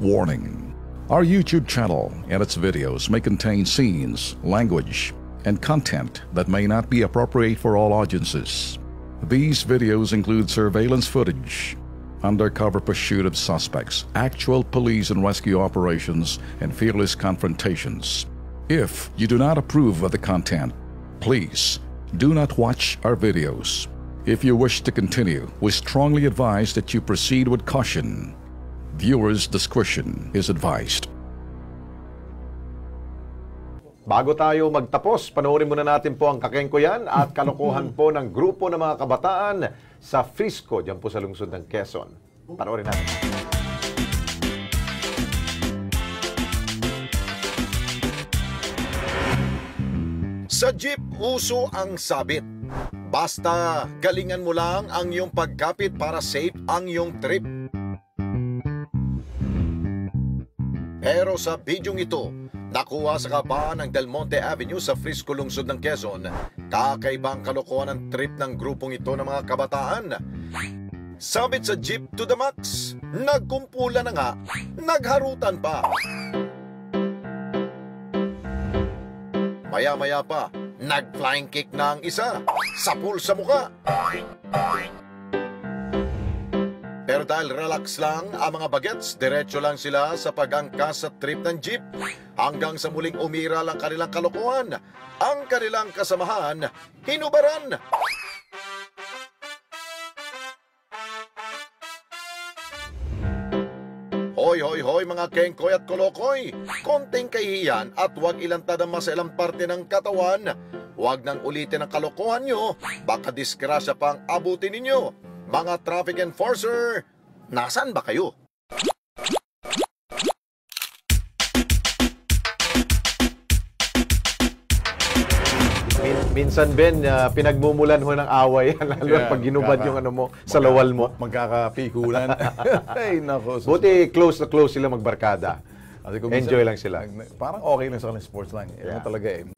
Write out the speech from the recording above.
Warning: our YouTube channel and its videos may contain scenes, language, and content that may not be appropriate for all audiences. These videos include surveillance footage, undercover pursuit of suspects, actual police and rescue operations, and fearless confrontations. If you do not approve of the content, please do not watch our videos. If you wish to continue, we strongly advise that you proceed with caution. Viewers' discretion is advised. Bago tayo magtapos, panoorin muna natin po ang kakengkoyan at kalokohan po ng grupo ng mga kabataan sa Frisco, dyan po sa lungsod ng Quezon. Panoorin natin. Sa jeep, uso ang sabit. Basta galingan mo lang ang iyong pagkapit para safe ang iyong trip. Pero sa bidyong ito, nakuha sa kabaan ng Del Monte Avenue sa Frisco, lungsod ng Quezon, kakaibang kalokohan ng trip ng grupong ito ng mga kabataan. Sabit sa jeep to the max, nagkumpulan na nga, nagharutan pa. Maya-maya pa, nag-flying kick na ang isa, sapul sa muka. Pero dahil relax lang ang mga bagets, diretso lang sila sa pag-angkas sa trip ng jeep hanggang sa muling umiral ang kanilang kalokohan. Ang kanilang kasamahan, hinubaran. Hoy, hoy, hoy mga kengkoy at kolokoy, konting kahihiyan at huwag ilantad ang masailang parte ng katawan. Huwag nang ulitin ang kalokohan nyo, baka disgrasya pang abutin ninyo. Mga traffic enforcer, nasaan ba kayo? Minsan, Ben, pinagmumulan ho ng away, lalo pag ginubad yung ano mo, sa lawal mo. Magkakapikulan. Ay, nako. Buti close na close sila magbarkada. Enjoy lang sila. Parang okay lang sa kanilang sports lang. Yan talaga eh.